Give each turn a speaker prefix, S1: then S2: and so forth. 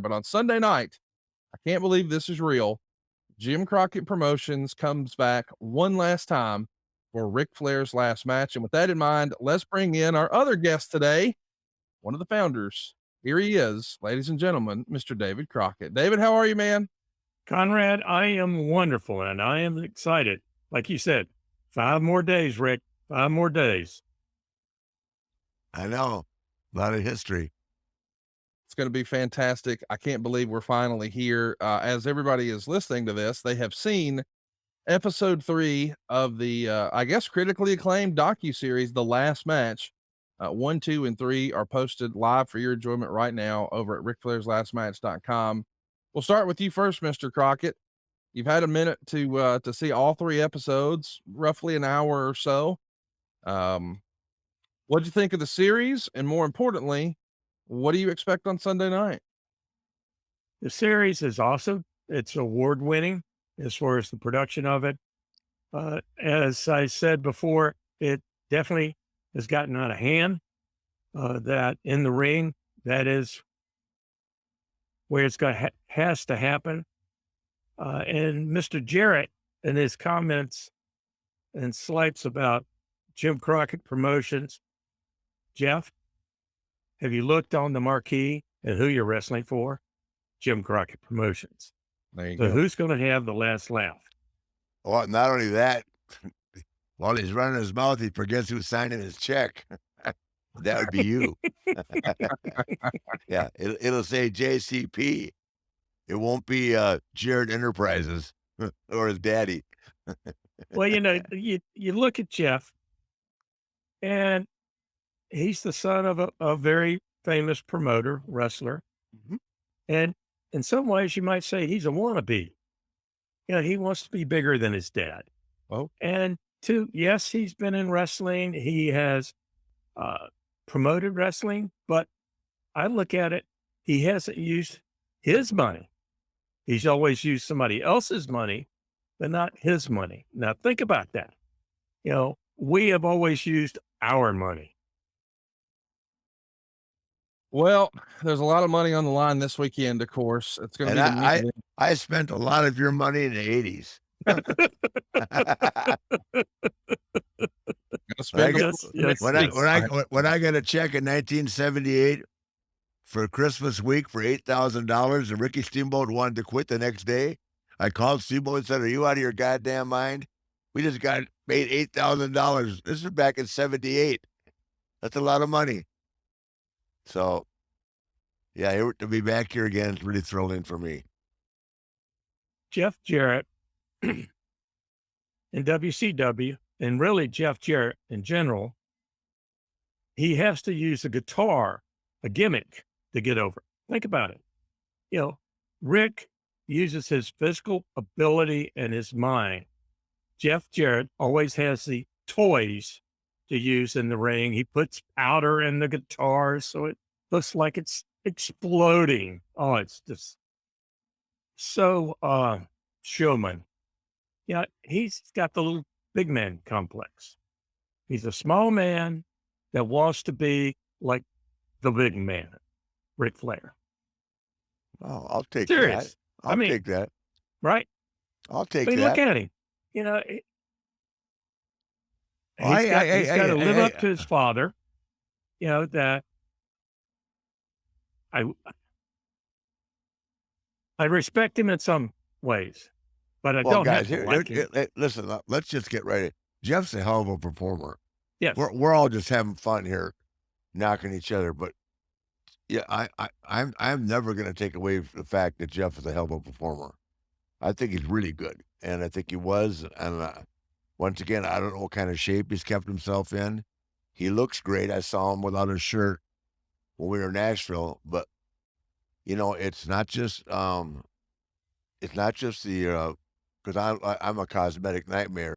S1: But on Sunday night, I can't believe this is real. Jim Crockett Promotions comes back one last time for Ric Flair's last match. And with that in mind, let's bring in our other guest today, one of the founders. Here he is, ladies and gentlemen, Mr. David Crockett. David, how are you, man?
S2: Conrad, I am wonderful and I am excited. Like you said, 5 more days, Rick, 5 more days.
S3: I know. A lot of history.
S1: It's going to be fantastic. I can't believe we're finally here. As everybody is listening to this, they have seen episode 3 of the, I guess, critically acclaimed docu-series, The Last Match. 1, 2, and 3 are posted live for your enjoyment right now over at rickflairslastmatch.com. We'll start with you first, Mr. Crockett. You've had a minute to see all 3 episodes, roughly an hour or so. What'd you think of the series? And more importantly, what do you expect on Sunday night?
S2: The series is awesome. It's award winning as far as the production of it. As I said before, it definitely has gotten out of hand. That in the ring, that is where has to happen. And Mr. Jarrett and his comments and slights about Jim Crockett Promotions. Jeff, have you looked on the marquee and who you're wrestling for? Jim Crockett Promotions.
S1: There you
S2: So
S1: go.
S2: who's going to have the last laugh?
S3: Well, not only that, while he's running his mouth, he forgets who's signing his check. That would be you. Yeah, it'll say JCP. It won't be Jarrett Enterprises or his daddy.
S2: Well, you look at Jeff, and he's the son of a very famous promoter, wrestler.
S3: Mhm.
S2: And in some ways, you might say he's a wannabe. He wants to be bigger than his dad.
S1: Oh,
S2: And two, yes, he's been in wrestling. He has promoted wrestling, but I look at it, he hasn't used his money. He's always used somebody else's money, but not his money. Now think about that. We have always used our money.
S1: well, there's a lot of money on the line this weekend, of course. It's going to
S3: And
S1: be the main
S3: I, I
S1: event.
S3: I spent a lot of your money in the 80s.
S1: Gonna spend a
S2: Yes,
S1: little
S2: yes,
S1: next
S3: When I
S1: week.
S3: when I when I got a check in 1978 for Christmas week for $8,000 and Ricky Steamboat wanted to quit the next day, I called Steamboat and said, "Are you out of your goddamn mind? We just got paid $8,000. This is back in '78. That's a lot of money." So, yeah, to be back here again is really thrilling for me.
S2: Jeff Jarrett in WCW, and really Jeff Jarrett in general, he has to use a guitar, a gimmick to get over. Think about it. Rick uses his physical ability and his mind. Jeff Jarrett always has the toys to use in the ring. He puts powder in the guitar so it looks like it's exploding. Oh, it's just so showman. He's got the little big man complex. He's a small man that wants to be like the big man, Ric Flair.
S3: Oh, I'll take that.
S2: Serious. I
S3: I'll
S2: mean,
S3: take that.
S2: right?
S3: I'll
S2: I
S3: take
S2: mean, look
S3: that.
S2: at him. You know, he-
S3: Oh,
S2: he's got to live up to his father. That I I respect him in some ways, but I
S3: well,
S2: don't have
S3: guys,
S2: to like him.
S3: listen, let's just get right. Jeff's a hell of a performer.
S2: Yes,
S3: We're all just having fun here, knocking each other. But yeah, I'm never going to take away the fact that Jeff is a hell of a performer. I think he's really good, and I think he was. And once again, I don't know what kind of shape he's kept himself in. He looks great. I saw him without his shirt when we were in Nashville. But it's not just the because I'm a cosmetic nightmare.